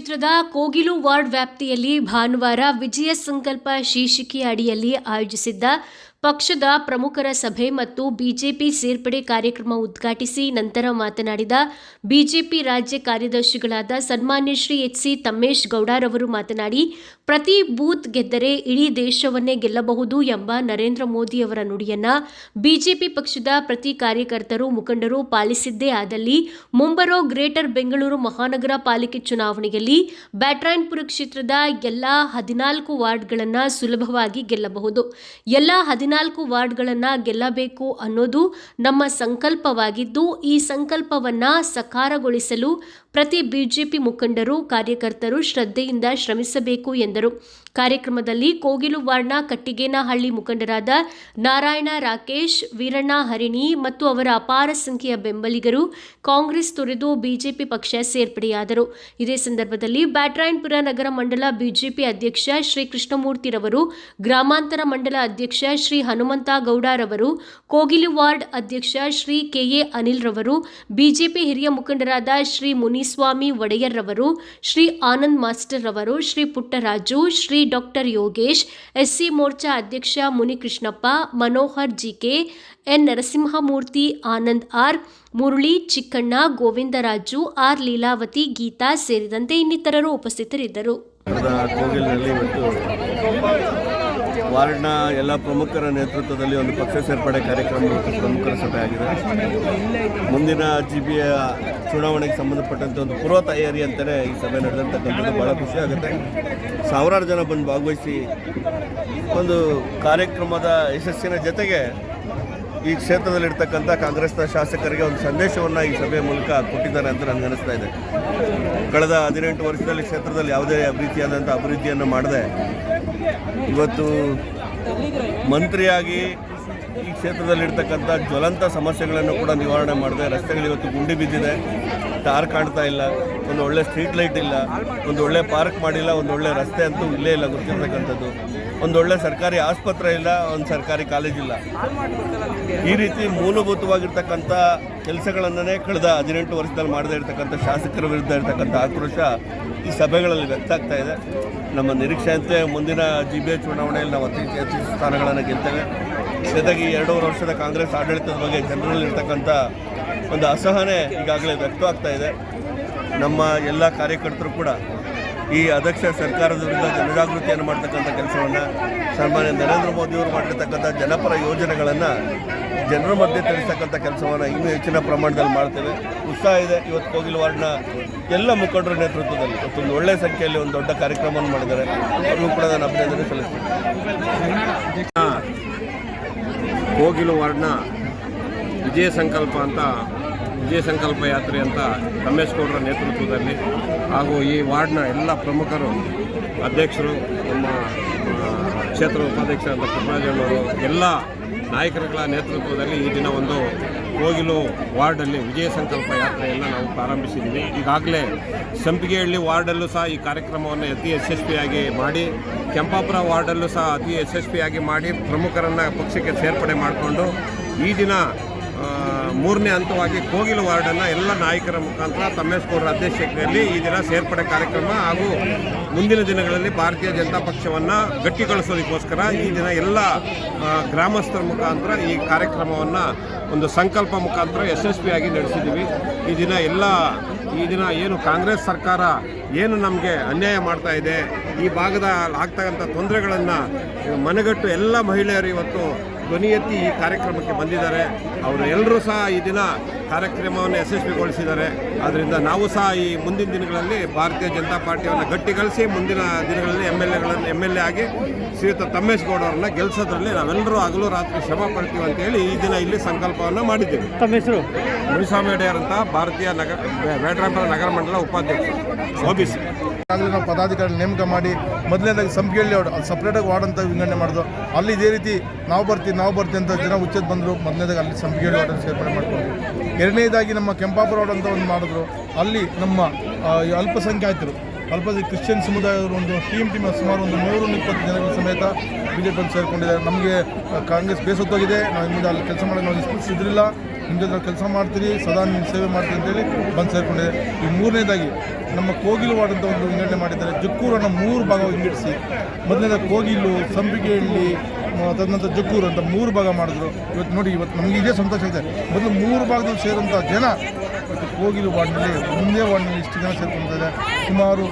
ಕ್ಷೇತ್ರದ ಕೋಗಿಲು ವಾರ್ಡ್ ವ್ಯಾಪ್ತಿಯಲ್ಲಿ ಭಾನುವಾರ ವಿಜಯ ಸಂಕಲ್ಪ ಶೀರ್ಷಿಕೆಯ ಅಡಿಯಲ್ಲಿ ಆಯೋಜಿಸಿದ್ದ ಪಕ್ಷದ ಪ್ರಮುಖರ ಸಭೆ ಮತ್ತು ಬಿಜೆಪಿ ಸೇರ್ಪಡೆ ಕಾರ್ಯಕ್ರಮ ಉದ್ಘಾಟಿಸಿ ನಂತರ ಮಾತನಾಡಿದ ಬಿಜೆಪಿ ರಾಜ್ಯ ಕಾರ್ಯದರ್ಶಿಗಳಾದ ಸನ್ಮಾನ್ಯ ಶ್ರೀ ಎಚ್.ಸಿ. ತಮ್ಮೇಶ್ ಗೌಡರವರು ಮಾತನಾಡಿ, ಪ್ರತಿ ಬೂತ್ ಗೆದ್ದರೆ ಇಡೀ ದೇಶವನ್ನೇ ಗೆಲ್ಲಬಹುದು ಎಂಬ ನರೇಂದ್ರ ಮೋದಿಯವರ ನುಡಿಯನ್ನ ಬಿಜೆಪಿ ಪಕ್ಷದ ಪ್ರತಿ ಕಾರ್ಯಕರ್ತರು ಮುಖಂಡರು ಪಾಲಿಸಿದ್ದೇ ಆದಲ್ಲಿ ಮುಂಬರೋ ಗ್ರೇಟರ್ ಬೆಂಗಳೂರು ಮಹಾನಗರ ಪಾಲಿಕೆ ಚುನಾವಣೆಯಲ್ಲಿ ಬ್ಯಾಟರಾಯನಪುರ ಕ್ಷೇತ್ರದ ಎಲ್ಲಾ 14 ವಾರ್ಡ್ಗಳನ್ನು ಸುಲಭವಾಗಿ ಗೆಲ್ಲಬಹುದು. ಎಲ್ಲಾ 14 ವಾರ್ಡ್ಗಳನ್ನು ಗೆಲ್ಲಬೇಕು ಅನ್ನೋದು ನಮ್ಮ ಸಂಕಲ್ಪವಾಗಿದ್ದು, ಈ ಸಂಕಲ್ಪವನ್ನ ಸಾಕಾರಗೊಳಿಸಲು ಪ್ರತಿ ಬಿಜೆಪಿ ಮುಖಂಡರು ಕಾರ್ಯಕರ್ತರು ಶ್ರದ್ಧೆಯಿಂದ ಶ್ರಮಿಸಬೇಕು ಎಂದರು. ಕಾರ್ಯಕ್ರಮದಲ್ಲಿ ಕೋಗಿಲು ವಾರ್ಡ್ನ ಕಟ್ಟಿಗೇನಹಳ್ಳಿ ಮುಖಂಡರಾದ ನಾರಾಯಣ ರಾಕೇಶ್, ವೀರಣ್ಣ ಹರಿಣಿ ಮತ್ತು ಅವರ ಅಪಾರ ಸಂಖ್ಯೆಯ ಬೆಂಬಲಿಗರು ಕಾಂಗ್ರೆಸ್ ತೊರೆದು ಬಿಜೆಪಿ ಪಕ್ಷ ಸೇರ್ಪಡೆಯಾದರು. ಇದೇ ಸಂದರ್ಭದಲ್ಲಿ ಬ್ಯಾಟರಾಯನಪುರ ನಗರ ಮಂಡಲ ಬಿಜೆಪಿ ಅಧ್ಯಕ್ಷ ಶ್ರೀ ಕೃಷ್ಣಮೂರ್ತಿರವರು, ಗ್ರಾಮಾಂತರ ಮಂಡಲ ಅಧ್ಯಕ್ಷ ಶ್ರೀ ಹನುಮಂತ ಗೌಡರವರು, ಕೋಗಿಲು ವಾರ್ಡ್ ಅಧ್ಯಕ್ಷ ಶ್ರೀ ಕೆ.ಎ. ಅನಿಲ್ ರವರು, ಬಿಜೆಪಿ ಹಿರಿಯ ಮುಖಂಡರಾದ ಶ್ರೀ ಮುನಿಸ್ವಾಮಿ ಒಡೆಯರ್ ರವರು, ಶ್ರೀ ಆನಂದ್ ಮಾಸ್ಟರ್ ರವರು, ಶ್ರೀ ಪುಟ್ಟರಾಜು, ಶ್ರೀ ಡಾಕ್ಟರ್ ಯೋಗೇಶ್, ಎಸ್ಸಿ ಮೋರ್ಚಾ ಅಧ್ಯಕ್ಷ Munikrishnappa, Manohar GK, N Narasimhamurthy, Anand R, Murali, Chikkanna, Govindaraju, R Leelavathi, Geetha ಸೇರಿದಂತೆ ಇನ್ನಿತರರು ಉಪಸ್ಥಿತರಿದ್ದರು. ವಾರ್ಡ್ನ ಎಲ್ಲ ಪ್ರಮುಖರ ನೇತೃತ್ವದಲ್ಲಿ ಒಂದು ಪಕ್ಷ ಸೇರ್ಪಡೆ ಕಾರ್ಯಕ್ರಮ ಪ್ರಮುಖರ ಸಭೆ ಆಗಿದೆ. ಮುಂದಿನ ಜಿಬಿಯ ಚುನಾವಣೆಗೆ ಸಂಬಂಧಪಟ್ಟಂತೆ ಒಂದು ಪೂರ್ವ ತಯಾರಿ ಅಂತಲೇ ಈ ಸಭೆ ನಡೆದಂಥಕ್ಕಂಥದ್ದು ಭಾಳ ಖುಷಿ ಆಗುತ್ತೆ. ಸಾವಿರಾರು ಜನ ಬಂದು ಭಾಗವಹಿಸಿ ಒಂದು ಕಾರ್ಯಕ್ರಮದ ಯಶಸ್ಸಿನ ಜೊತೆಗೆ ಈ ಕ್ಷೇತ್ರದಲ್ಲಿರ್ತಕ್ಕಂಥ ಕಾಂಗ್ರೆಸ್ನ ಶಾಸಕರಿಗೆ ಒಂದು ಸಂದೇಶವನ್ನು ಈ ಸಭೆಯ ಮೂಲಕ ಕೊಟ್ಟಿದ್ದಾರೆ ಅಂತ ನನಗೆ ಅನಿಸ್ತಾ ಇದೆ. ಕಳೆದ 18 ವರ್ಷದಲ್ಲಿ ಕ್ಷೇತ್ರದಲ್ಲಿ ಯಾವುದೇ ರೀತಿಯಾದಂಥ ಅಭಿವೃದ್ಧಿಯನ್ನು ಮಾಡದೆ ಇವತ್ತು ಮಂತ್ರಿಯಾಗಿ ಈ ಕ್ಷೇತ್ರದಲ್ಲಿರ್ತಕ್ಕಂಥ ಜ್ವಲಂತ ಸಮಸ್ಯೆಗಳನ್ನು ಕೂಡ ನಿವಾರಣೆ ಮಾಡಿದೆ. ರಸ್ತೆಗಳು ಇವತ್ತು ಗುಂಡಿ ಬಿದ್ದಿದೆ, ಟಾರ್ ಕಾಣ್ತಾ ಇಲ್ಲ, ಒಂದು ಒಳ್ಳೆ ಸ್ಟ್ರೀಟ್ ಲೈಟ್ ಇಲ್ಲ, ಒಂದು ಒಳ್ಳೆ ಪಾರ್ಕ್ ಮಾಡಿಲ್ಲ, ಒಂದು ಒಳ್ಳೆ ರಸ್ತೆ ಅಂತೂ ಇಲ್ಲೇ ಇಲ್ಲ ಗೊತ್ತಿರ್ತಕ್ಕಂಥದ್ದು, ಒಂದು ಒಳ್ಳೆ ಸರ್ಕಾರಿ ಆಸ್ಪತ್ರೆ ಇಲ್ಲ, ಒಂದು ಸರ್ಕಾರಿ ಕಾಲೇಜ್ ಇಲ್ಲ. ಈ ರೀತಿ ಮೂಲಭೂತವಾಗಿರ್ತಕ್ಕಂಥ ಕೆಲಸಗಳನ್ನೇ ಕಳೆದ 18 ವರ್ಷದಲ್ಲಿ ಮಾಡದೇ ಇರತಕ್ಕಂಥ ಶಾಸಕರ ವಿರುದ್ಧ ಇರತಕ್ಕಂಥ ಆಕ್ರೋಶ ಈ ಸಭೆಗಳಲ್ಲಿ ವ್ಯಕ್ತ ಆಗ್ತಾ ಇದೆ. ನಮ್ಮ ನಿರೀಕ್ಷೆಯಂತೆ ಮುಂದಿನ ಜಿಬಿಎ ಚುನಾವಣೆಯಲ್ಲಿ ನಾವು ಅತಿ ಹೆಚ್ಚು ಸ್ಥಾನಗಳನ್ನು ಗೆಲ್ತೇವೆ. ಜೊತೆಗೆ ಈ 2.5 ವರ್ಷದ ಕಾಂಗ್ರೆಸ್ ಆಡಳಿತದ ಬಗ್ಗೆ ಜನರಲ್ಲಿರ್ತಕ್ಕಂಥ ಒಂದು ಅಸಹನೆ ಈಗಾಗಲೇ ವ್ಯಕ್ತವಾಗ್ತಾ ಇದೆ. ನಮ್ಮ ಎಲ್ಲ ಕಾರ್ಯಕರ್ತರು ಕೂಡ ಈ ಅಧ್ಯಕ್ಷ ಸರ್ಕಾರದ ವಿರುದ್ಧ ಜನಜಾಗೃತಿಯನ್ನು ಮಾಡ್ತಕ್ಕಂಥ ಕೆಲಸವನ್ನು, ಸನ್ಮಾನ್ಯ ನರೇಂದ್ರ ಮೋದಿಯವರು ಮಾಡಿರ್ತಕ್ಕಂಥ ಜನಪರ ಯೋಜನೆಗಳನ್ನು ಜನರ ಮಧ್ಯೆ ತಿಳಿಸ್ತಕ್ಕಂಥ ಕೆಲಸವನ್ನು ಇನ್ನೂ ಹೆಚ್ಚಿನ ಪ್ರಮಾಣದಲ್ಲಿ ಮಾಡ್ತೇವೆ. ಉತ್ಸಾಹ ಇದೆ. ಇವತ್ತು ಕೋಗಿಲು ವಾರ್ಡ್ನ ಎಲ್ಲ ಮುಖಂಡರ ನೇತೃತ್ವದಲ್ಲಿ ಇವತ್ತೊಂದು ಒಳ್ಳೆಯ ಸಂಖ್ಯೆಯಲ್ಲಿ ಒಂದು ದೊಡ್ಡ ಕಾರ್ಯಕ್ರಮವನ್ನು ಮಾಡಿದ್ದಾರೆ. ಅವ್ರಿಗೂ ಕೂಡ ನಾನು ಅಭಿನಂದನೆ ಸಲ್ಲಿಸ್ತೀನಿ. ಕೋಗಿಲು ವಾರ್ಡ್ನ ವಿಜಯ ಸಂಕಲ್ಪ ಯಾತ್ರೆ ಅಂತ ತಮ್ಮೇಶ್ ಗೌಡರ ನೇತೃತ್ವದಲ್ಲಿ ಹಾಗೂ ಈ ವಾರ್ಡ್ನ ಎಲ್ಲ ಪ್ರಮುಖರು, ಅಧ್ಯಕ್ಷರು, ನಮ್ಮ ಕ್ಷೇತ್ರ ಉಪಾಧ್ಯಕ್ಷರಾದ ಪುಟ್ಟರಾಜಣ್ಣವರು, ಎಲ್ಲ ನಾಯಕರುಗಳ ನೇತೃತ್ವದಲ್ಲಿ ಈ ದಿನ ಒಂದು ಕೋಗಿಲು ವಾರ್ಡಲ್ಲಿ ವಿಜಯ ಸಂಕಲ್ಪ ಯಾತ್ರೆಯನ್ನು ನಾವು ಪ್ರಾರಂಭಿಸಿದ್ದೀವಿ. ಈಗಾಗಲೇ ಸಂಪಿಗೆಹಳ್ಳಿ ವಾರ್ಡಲ್ಲೂ ಸಹ ಈ ಕಾರ್ಯಕ್ರಮವನ್ನು ಅತಿ ಯಶಸ್ವಿಯಾಗಿ ಮಾಡಿ, ಕೆಂಪಾಪುರ ವಾರ್ಡಲ್ಲೂ ಸಹ ಅತಿ ಯಶಸ್ವಿಯಾಗಿ ಮಾಡಿ ಪ್ರಮುಖರನ್ನು ಪಕ್ಷಕ್ಕೆ ಸೇರ್ಪಡೆ ಮಾಡಿಕೊಂಡು ಈ ದಿನ 3ನೇ ಹಂತವಾಗಿ ಕೋಗಿಲು ವಾರ್ಡನ್ನು ಎಲ್ಲ ನಾಯಕರ ಮುಖಾಂತರ ತಮ್ಮೇಶ್ ಗೌಡರ ಅಧ್ಯಕ್ಷತೆಯಲ್ಲಿ ಈ ದಿನ ಸೇರ್ಪಡೆ ಕಾರ್ಯಕ್ರಮ ಹಾಗೂ ಮುಂದಿನ ದಿನಗಳಲ್ಲಿ ಭಾರತೀಯ ಜನತಾ ಪಕ್ಷವನ್ನು ಗಟ್ಟಿಗೊಳಿಸೋದಕ್ಕೋಸ್ಕರ ಈ ದಿನ ಎಲ್ಲ ಗ್ರಾಮಸ್ಥರ ಮುಖಾಂತರ ಈ ಕಾರ್ಯಕ್ರಮವನ್ನು ಒಂದು ಸಂಕಲ್ಪ ಮುಖಾಂತರ ಯಶಸ್ವಿಯಾಗಿ ನಡೆಸಿದ್ದೀವಿ. ಈ ದಿನ ಏನು ಕಾಂಗ್ರೆಸ್ ಸರ್ಕಾರ ಏನು ನಮಗೆ ಅನ್ಯಾಯ ಮಾಡ್ತಾ ಇದೆ, ಈ ಭಾಗದ ಆಗ್ತಕ್ಕಂಥ ತೊಂದರೆಗಳನ್ನು ಮನಗಟ್ಟು ಎಲ್ಲ ಮಹಿಳೆಯರು ಇವತ್ತು ಧ್ವನಿ ಎತ್ತಿ ಈ ಕಾರ್ಯಕ್ರಮಕ್ಕೆ ಬಂದಿದ್ದಾರೆ. ಅವರು ಎಲ್ಲರೂ ಸಹ ಈ ದಿನ ಕಾರ್ಯಕ್ರಮವನ್ನು ಯಶಸ್ವಿಗೊಳಿಸಿದ್ದಾರೆ. ಆದ್ದರಿಂದ ನಾವು ಸಹ ಈ ಮುಂದಿನ ದಿನಗಳಲ್ಲಿ ಭಾರತೀಯ ಜನತಾ ಪಾರ್ಟಿಯನ್ನು ಗಟ್ಟಿಗೊಳಿಸಿ ಮುಂದಿನ ದಿನಗಳಲ್ಲಿ ಎಮ್ ಎಲ್ ಎ ಆಗಿ ಶ್ರೀಯುತ ತಮ್ಮೇಶ್ ಗೌಡ ಅವರನ್ನ ಗೆಲ್ಲಿಸೋದ್ರಲ್ಲಿ ನಾವೆಲ್ಲರೂ ಹಗಲು ರಾತ್ರಿ ಶ್ರಮ ಪಡ್ತೀವಿ ಅಂತೇಳಿ ಈ ದಿನ ಇಲ್ಲಿ ಸಂಕಲ್ಪವನ್ನು ಮಾಡಿದ್ದೇವೆ. ತಮ್ಮ ಹೆಸರು? ಮುನಿಸ್ವಾಮಿ ಒಡೆಯರ್ ಅಂತ, ಭಾರತೀಯ ಬ್ಯಾಟರಾಯನಪುರ ನಗರ ಮಂಡಲ ಉಪಾಧ್ಯಕ್ಷರು, OBC. ಆಗಲೇ ನಾವು ಪದಾಧಿಕಾರಿ ನೇಮಕ ಮಾಡಿ ಮೊದಲನೇದಾಗಿ ಸಂಪಿಗೆಹಳ್ಳಿ ಸಪ್ರೇಟಾಗಿ ವಾರ್ಡ್ ಅಂತ ವಿಂಗಡಣೆ ಮಾಡಿದ್ರು. ಅಲ್ಲಿ ಇದೇ ರೀತಿ ನಾವು ಬರ್ತೀವಿ ಅಂತ ಜನ ಉಚ್ಚೆದ್ದು ಬಂದರು. ಮೊದಲನೇದಾಗಿ ಅಲ್ಲಿ ಸಂಪಿಗೆಹಳ್ಳಿ ವಾರ್ಡನ್ನು ಸೇರ್ಪಡೆ ಮಾಡ್ಕೊಂಡ್ವಿ. ಎರಡನೇದಾಗಿ ನಮ್ಮ ಕೆಂಪಾಪುರ ವಾರ್ಡ್ ಅಂತ ಒಂದು ಮಾಡಿದ್ರು. ಅಲ್ಲಿ ನಮ್ಮ ಅಲ್ಪಸಂಖ್ಯಾತರು ಅಲ್ಪಸಂಖ್ಯಾತ ಕ್ರಿಶ್ಚಿಯನ್ ಸಮುದಾಯದವರು ಒಂದು ಟೀಮ್ ಸುಮಾರು ಒಂದು 120 ಜನಗಳ ಸಮೇತ ಬಿಜೆಪಿಯಲ್ಲಿ ಸೇರಿಕೊಂಡಿದ್ದಾರೆ. ನಮಗೆ ಕಾಂಗ್ರೆಸ್ ಬೇಸತ್ತೋಗಿದೆ, ನಾವು ಇನ್ನು ಅಲ್ಲಿ ಕೆಲಸ ಮಾಡೋದು ನಾವು ಇಷ್ಟಪಡಿಸಿದ್ರಿಲ್ಲ, ನಿಮ್ಮ ಜೊತೆ ನಾವು ಕೆಲಸ ಮಾಡ್ತೀರಿ, ಸದಾ ನಿಮ್ಮ ಸೇವೆ ಮಾಡ್ತೀವಿ ಅಂತೇಳಿ ಬಂದು ಸೇರಿಕೊಂಡಿದೆ. ಈ ಮೂರನೇದಾಗಿ ನಮ್ಮ ಕೋಗಿಲು ವಾರ್ಡ್ ಅಂತ ಒಂದು ವಿಂಗಡಣೆ ಮಾಡಿದ್ದಾರೆ. ಜಕ್ಕೂರನ್ನು 3 ಭಾಗ ವಿಂಗಡಿಸಿ, ಮೊದಲನೇದಾಗಿ ಕೋಗಿಲು, ಸಂಪಿಗೆಹಳ್ಳಿ, ತದನಂತರ ಜಕ್ಕೂರು ಅಂತ 3 ಭಾಗ ಮಾಡಿದ್ರು. ಇವತ್ತು ನೋಡಿ, ಇವತ್ತು ನಮಗೆ ಇದೇ ಸಂತೋಷ ಇದೆ. ಮೊದಲು 3 ಭಾಗದಲ್ಲಿ ಸೇರುವಂಥ ಜನ ಇವತ್ತು ಕೋಗಿಲು ವಾರ್ಡ್ನಲ್ಲಿ ಒಂದೇ ವಾರ್ಡ್ನಲ್ಲಿ ಇಷ್ಟು ಜನ ಸೇರ್ಕೊಂಡಿದ್ದಾರೆ. ಸುಮಾರು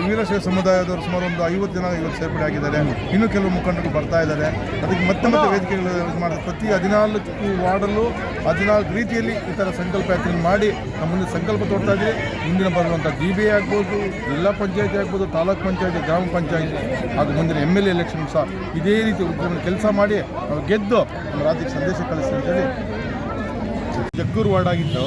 ವೀರಶೈವ ಸಮುದಾಯದವರು ಸುಮಾರು ಒಂದು 50 ಜನ ಇವತ್ತು ಸೇರ್ಪಡೆ ಆಗಿದ್ದಾರೆ. ಇನ್ನೂ ಕೆಲವು ಮುಖಂಡರು ಬರ್ತಾ ಇದ್ದಾರೆ. ಅದಕ್ಕೆ ಮತ್ತೆ ವೇದಿಕೆಗಳು ಇದು ಮಾಡಿದ್ರೆ ಪ್ರತಿ 14 ವಾರ್ಡಲ್ಲೂ 14 ರೀತಿಯಲ್ಲಿ ಈ ಥರ ಸಂಕಲ್ಪ ಯಾತ್ರೆ ಮಾಡಿ ನಮ್ಮ ಮುಂದೆ ಸಂಕಲ್ಪ ತೋಡ್ತಾ ಇದ್ದೀವಿ. ಮುಂದಿನ ಬರುವಂಥ GBA ಆಗ್ಬೋದು, ಜಿಲ್ಲಾ ಪಂಚಾಯತಿ ಆಗ್ಬೋದು, ತಾಲೂಕು ಪಂಚಾಯತಿ, ಗ್ರಾಮ ಪಂಚಾಯತಿ ಹಾಗೂ ಮುಂದಿನ MLA ಎಲೆಕ್ಷನ್ ಸಹ ಇದೇ ರೀತಿ ಉದ್ಯಮ ಕೆಲಸ ಮಾಡಿ ನಾವು ಗೆದ್ದು ನಮ್ಮ ರಾಜ್ಯಕ್ಕೆ ಸಂದೇಶ ಕಳಿಸ್ತೀವಿ ಅಂತೇಳಿ. ಜಕ್ಕೂರು ವಾರ್ಡ್ ಆಗಿತ್ತು.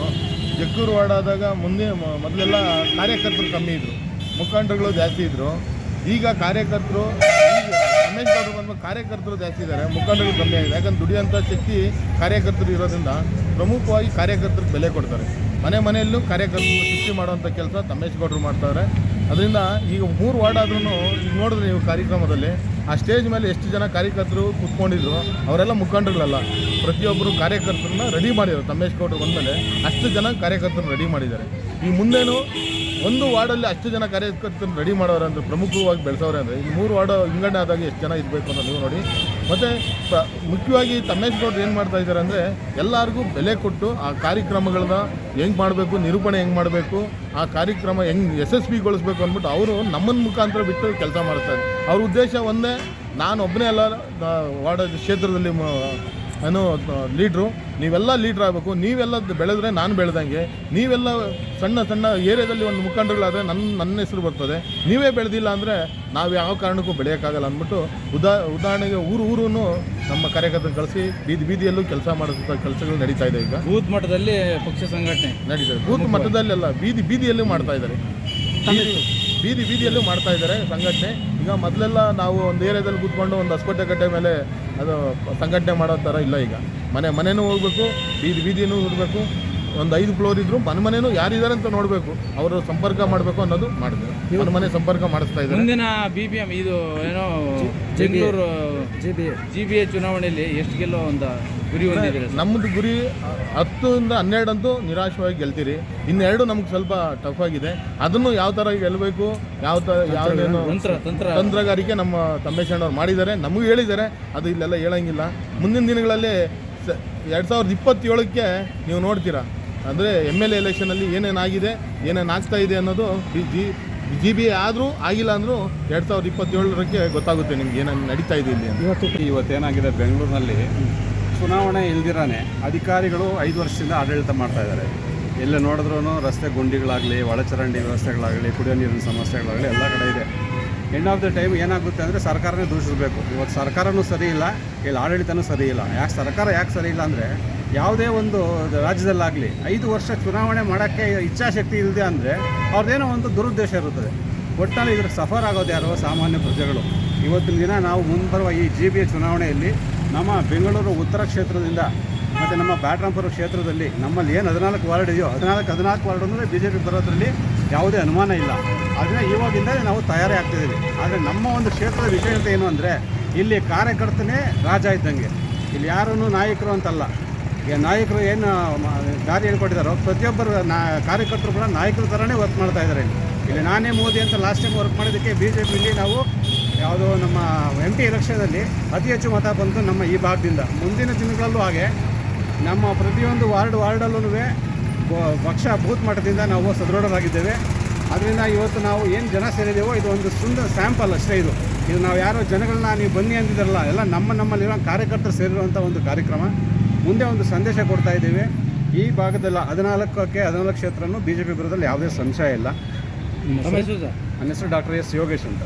ಜಕ್ಕೂರು ವಾರ್ಡ್ ಆದಾಗ ಮೊದಲೆಲ್ಲ ಕಾರ್ಯಕರ್ತರು ಕಮ್ಮಿ ಇದ್ದರು, ಮುಖಂಡರುಗಳು ಜಾಸ್ತಿ ಇದ್ದರು. ಈಗ ಕಾರ್ಯಕರ್ತರು ರಮೇಶ್ ಗೌಡರು ಬಂದ ಕಾರ್ಯಕರ್ತರು ಜಾಸ್ತಿ ಇದ್ದಾರೆ, ಮುಖಂಡರು ಕಮ್ಮಿ ಆಗಿದೆ. ಯಾಕಂದ್ರೆ ದುಡಿಯೋಂಥ ಶಕ್ತಿ ಕಾರ್ಯಕರ್ತರು ಇರೋದ್ರಿಂದ ಪ್ರಮುಖವಾಗಿ ಕಾರ್ಯಕರ್ತರಿಗೆ ಬೆಲೆ ಕೊಡ್ತಾರೆ. ಮನೆಯಲ್ಲೂ ಕಾರ್ಯಕರ್ತರು ಸೃಷ್ಟಿ ಮಾಡುವಂಥ ಕೆಲಸ ರಮೇಶ್ ಗೌಡರು ಮಾಡ್ತಾರೆ. ಅದರಿಂದ ಈಗ 3 ವಾರ್ಡ್ ಆದ್ರೂ ಈಗ ನೋಡಿದ್ರೆ ನೀವು ಕಾರ್ಯಕ್ರಮದಲ್ಲಿ ಆ ಸ್ಟೇಜ್ ಮೇಲೆ ಎಷ್ಟು ಜನ ಕಾರ್ಯಕರ್ತರು ಕೂತ್ಕೊಂಡಿದ್ರು, ಅವರೆಲ್ಲ ಮುಖಂಡರುಗಳಲ್ಲ, ಪ್ರತಿಯೊಬ್ಬರು ಕಾರ್ಯಕರ್ತರನ್ನ ರೆಡಿ ಮಾಡಿದ್ದಾರೆ. ರಮೇಶ್ ಗೌಡರು ಬಂದಮೇಲೆ ಅಷ್ಟು ಜನ ಕಾರ್ಯಕರ್ತರನ್ನ ರೆಡಿ ಮಾಡಿದ್ದಾರೆ. ಈ ಮುಂದೇನು ಒಂದು ವಾರ್ಡಲ್ಲಿ ಅಷ್ಟು ಜನ ಕಾರ್ಯಕರ್ತರನ್ನ ರೆಡಿ ಮಾಡೋರು ಅಂದರೆ ಪ್ರಮುಖವಾಗಿ ಬೆಳೆಸೋರೆ ಅಂದರೆ ಈ 3 ವಾರ್ಡ್ ವಿಂಗಡಣೆ ಆದಾಗ ಎಷ್ಟು ಜನ ಇರಬೇಕು ಅನ್ನೋದು ನೀವು ನೋಡಿ. ಮತ್ತು ಮುಖ್ಯವಾಗಿ ರಮೇಶ್ ಗೌಡರು ಏನು ಮಾಡ್ತಾ ಇದ್ದಾರೆ ಅಂದರೆ ಎಲ್ಲರಿಗೂ ಬೆಲೆ ಕೊಟ್ಟು ಆ ಕಾರ್ಯಕ್ರಮಗಳನ್ನ ಹೆಂಗೆ ಮಾಡಬೇಕು, ನಿರೂಪಣೆ ಹೆಂಗೆ ಮಾಡಬೇಕು, ಆ ಕಾರ್ಯಕ್ರಮ ಹೆಂಗೆ ಯಶಸ್ವಿಗೊಳಿಸ್ಬೇಕು ಅಂದ್ಬಿಟ್ಟು ಅವರು ನಮ್ಮನ್ನ ಮುಖಾಂತರ ಬಿಟ್ಟು ಕೆಲಸ ಮಾಡ್ತಾರೆ. ಅವ್ರ ಉದ್ದೇಶ ಒಂದೇ, ನಾನು ಒಬ್ಬನೇ ಅಲ್ಲ ವಾರ್ಡ್ ಕ್ಷೇತ್ರದಲ್ಲಿ ಏನೋ ಲೀಡ್ರು, ನೀವೆಲ್ಲ ಲೀಡ್ರ್ ಆಗಬೇಕು, ನೀವೆಲ್ಲ ಬೆಳೆದ್ರೆ ನಾನು ಬೆಳೆದಂಗೆ, ನೀವೆಲ್ಲ ಸಣ್ಣ ಏರಿಯಾದಲ್ಲಿ ಒಂದು ಮುಖಂಡರುಗಳಾದರೆ ನನ್ನ ಹೆಸರು ಬರ್ತದೆ, ನೀವೇ ಬೆಳೆದಿಲ್ಲ ಅಂದರೆ ನಾವು ಯಾವ ಕಾರಣಕ್ಕೂ ಬೆಳೆಯೋಕ್ಕಾಗಲ್ಲ ಅಂದ್ಬಿಟ್ಟು ಉದಾಹರಣೆಗೆ ಊರು ನಮ್ಮ ಕಾರ್ಯಕರ್ತರು ಕಳಿಸಿ ಬೀದಿಯಲ್ಲೂ ಕೆಲಸ ಮಾಡೋಂಥ ಕೆಲಸಗಳು ನಡೀತಾ ಇದೆ. ಈಗ ಬೂತ್ ಮಟ್ಟದಲ್ಲಿ ಪಕ್ಷ ಸಂಘಟನೆ ನಡೀತಾರೆ, ಬೂತ್ ಮಟ್ಟದಲ್ಲೆಲ್ಲ ಬೀದಿಯಲ್ಲೂ ಮಾಡ್ತಾ ಇದ್ದಾರೆ, ಬೀದಿಯಲ್ಲೂ ಮಾಡ್ತಾ ಇದ್ದಾರೆ ಸಂಘಟನೆ. ಈಗ ಮೊದಲೆಲ್ಲ ನಾವು ಒಂದು ಏರಿಯಾದಲ್ಲಿ ಕೂತ್ಕೊಂಡು ಒಂದು ಹೊಸಕೋಟೆ ಕಟ್ಟೆ ಮೇಲೆ ಅದು ಸಂಘಟನೆ ಮಾಡೋ ಥರ ಇಲ್ಲ. ಈಗ ಮನೆಯೂ ಹೋಗ್ಬೇಕು, ಬೀದಿನೂ ಹೋಗಬೇಕು, ಒಂದು 5 ಫ್ಲೋರ್ ಇದ್ರು ಮನೆಯೂ ಯಾರಿದ್ದಾರೆ ಅಂತ ನೋಡಬೇಕು, ಅವರು ಸಂಪರ್ಕ ಮಾಡಬೇಕು ಅನ್ನೋದು ಮಾಡಿದ್ರು. ಮನೆ ಸಂಪರ್ಕ ಮಾಡಿಸ್ತಾ ಇದ್ದಾರೆ. ಮುಂದಿನ BBM ಇದು ಏನೋ ಬೆಂಗಳೂರು GBA ಚುನಾವಣೆಯಲ್ಲಿ ಎಷ್ಟು ಗೆಲ್ಲೋ ಒಂದು ಗುರಿ ಹೊಂದಿದ್ದೀರಿ? ನಮ್ಮದು ಗುರಿ 10ರಿಂದ 12 ಅಂತೂ ನಿರಾಶವಾಗಿ ಗೆಲ್ತೀರಿ. ಇನ್ನೆರಡು ನಮ್ಗೆ ಸ್ವಲ್ಪ ಟಫ್ ಆಗಿದೆ. ಅದನ್ನು ಯಾವ ಥರ ಗೆಲ್ಲಬೇಕು, ಯಾವುದೇನು ತಂತ್ರಗಾರಿಕೆ ನಮ್ಮ ತಮ್ಮೇಶಣ್ಣವ್ರು ಮಾಡಿದ್ದಾರೆ, ನಮಗೂ ಹೇಳಿದ್ದಾರೆ. ಅದು ಇಲ್ಲೆಲ್ಲ ಹೇಳಂಗಿಲ್ಲ. ಮುಂದಿನ ದಿನಗಳಲ್ಲಿ 2027ಕ್ಕೆ ನೀವು ನೋಡ್ತೀರಾ, ಅಂದರೆ MLA ಎಲೆಕ್ಷನಲ್ಲಿ ಏನೇನಾಗಿದೆ, ಏನೇನಾಗ್ತಾ ಇದೆ ಅನ್ನೋದು GBA ಆದರೂ ಆಗಿಲ್ಲ ಅಂದರೂ 2027ಕ್ಕೆ ಗೊತ್ತಾಗುತ್ತೆ ನಿಮ್ಗೆ ಏನೇನು ನಡೀತಾ ಇದೆ ಇಲ್ಲಿ ಅಂತ. ಇವತ್ತೇನಾಗಿದೆ, ಬೆಂಗಳೂರಿನಲ್ಲಿ ಚುನಾವಣೆ ಇಲ್ದಿರಾನೆ ಅಧಿಕಾರಿಗಳು 5 ವರ್ಷದಿಂದ ಆಡಳಿತ ಮಾಡ್ತಾ ಇದ್ದಾರೆ. ಎಲ್ಲೇ ನೋಡಿದ್ರೂ ರಸ್ತೆ ಗುಂಡಿಗಳಾಗಲಿ, ಒಳಚರಂಡಿ ವ್ಯವಸ್ಥೆಗಳಾಗಲಿ, ಕುಡಿಯೋ ನೀರಿನ ಸಮಸ್ಯೆಗಳಾಗಲಿ ಎಲ್ಲ ಕಡೆ ಇದೆ. ಎಂಡ್ ಆಫ್ ದ ಟೈಮ್ ಏನಾಗುತ್ತೆ ಅಂದರೆ ಸರ್ಕಾರನೇ ದೂಷಿಸಬೇಕು. ಇವತ್ತು ಸರ್ಕಾರನೂ ಸರಿ ಇಲ್ಲ, ಇಲ್ಲಿ ಆಡಳಿತನೂ ಸರಿ ಇಲ್ಲ. ಸರ್ಕಾರ ಯಾಕೆ ಸರಿ ಇಲ್ಲ ಅಂದರೆ, ಯಾವುದೇ ಒಂದು ರಾಜ್ಯದಲ್ಲಾಗಲಿ 5 ವರ್ಷ ಚುನಾವಣೆ ಮಾಡೋಕ್ಕೆ ಇಚ್ಛಾಶಕ್ತಿ ಇಲ್ಲದೆ ಅಂದರೆ ಅವ್ರದ್ದೇನೋ ಒಂದು ದುರುದ್ದೇಶ ಇರುತ್ತದೆ. ಒಟ್ಟಿನಲ್ಲಿ ಇದ್ರ ಸಫರ್ ಆಗೋದು ಯಾರೋ ಸಾಮಾನ್ಯ ಪ್ರಜೆಗಳು. ಇವತ್ತಿನ ದಿನ ನಾವು ಮುಂಬರುವ ಈ GBA ಚುನಾವಣೆಯಲ್ಲಿ ನಮ್ಮ ಬೆಂಗಳೂರು ಉತ್ತರ ಕ್ಷೇತ್ರದಿಂದ ಮತ್ತು ನಮ್ಮ ಬ್ಯಾಟರಾಂಪುರ ಕ್ಷೇತ್ರದಲ್ಲಿ ನಮ್ಮಲ್ಲಿ ಏನು 14 ವಾರ್ಡ್ ಇದೆಯೋ 14 ವಾರ್ಡ್ ಅಂದರೆ BJP ಬರೋದ್ರಲ್ಲಿ ಯಾವುದೇ ಅನುಮಾನ ಇಲ್ಲ. ಅದನ್ನು ಇವಾಗಿಂದಲೇ ನಾವು ತಯಾರಿ ಆಗ್ತಿದ್ದೀವಿ. ಆದರೆ ನಮ್ಮ ಒಂದು ಕ್ಷೇತ್ರದ ವಿಶೇಷತೆ ಏನು ಅಂದರೆ, ಇಲ್ಲಿ ಕಾರ್ಯಕರ್ತನೇ ರಾಜ ಇದ್ದಂಗೆ. ಇಲ್ಲಿ ಯಾರೂ ನಾಯಕರು ಅಂತಲ್ಲ. ಈಗ ನಾಯಕರು ಏನು ದಾರಿ ಹೇಳ್ಕೊಟ್ಟಿದ್ದಾರೋ ಪ್ರತಿಯೊಬ್ಬರು ಕಾರ್ಯಕರ್ತರು ಕೂಡ ನಾಯಕರ ಥರನೇ ವರ್ಕ್ ಮಾಡ್ತಾ ಇದ್ದಾರೆ. ಇಲ್ಲಿ ನಾನೇ ಮೋದಿ ಅಂತ ಲಾಸ್ಟ್ ಟೈಮ್ ವರ್ಕ್ ಮಾಡೋದಕ್ಕೆ BJPಯಲ್ಲಿ ನಾವು ಯಾವುದೋ ನಮ್ಮ MP ಎಲೆಕ್ಷನಲ್ಲಿ ಅತಿ ಹೆಚ್ಚು ಮತ ಬಂತು ನಮ್ಮ ಈ ಭಾಗದಿಂದ. ಮುಂದಿನ ದಿನಗಳಲ್ಲೂ ಹಾಗೆ ನಮ್ಮ ಪ್ರತಿಯೊಂದು ವಾರ್ಡಲ್ಲೂ ಪಕ್ಷ ಬೂತ್ ಮಟ್ಟದಿಂದ ನಾವು ಸದೃಢರಾಗಿದ್ದೇವೆ. ಅದರಿಂದ ಇವತ್ತು ನಾವು ಏನು ಜನ ಸೇರಿದ್ದೇವೋ ಇದು ಒಂದು ಸುಂದರ ಸ್ಯಾಂಪಲ್ ಅಷ್ಟೇ. ಇದು ನಾವು ಯಾರೋ ಜನಗಳನ್ನ ನೀವು ಬನ್ನಿ ಅಂತಿದ್ದಾರಲ್ಲ, ಎಲ್ಲ ನಮ್ಮಲ್ಲಿರೋ ಕಾರ್ಯಕರ್ತರು ಸೇರಿರುವಂಥ ಒಂದು ಕಾರ್ಯಕ್ರಮ. ಮುಂದೆ ಒಂದು ಸಂದೇಶ ಕೊಡ್ತಾ ಇದ್ದೀವಿ. ಈ ಭಾಗದಲ್ಲ 14 ಕ್ಷೇತ್ರನೂ BJP ಬರೋದ್ರಲ್ಲಿ ಯಾವುದೇ ಸಂಶಯ ಇಲ್ಲ. ನನ್ನ ಹೆಸರು ಡಾಕ್ಟರ್ S. ಯೋಗೇಶ್ ಅಂತ.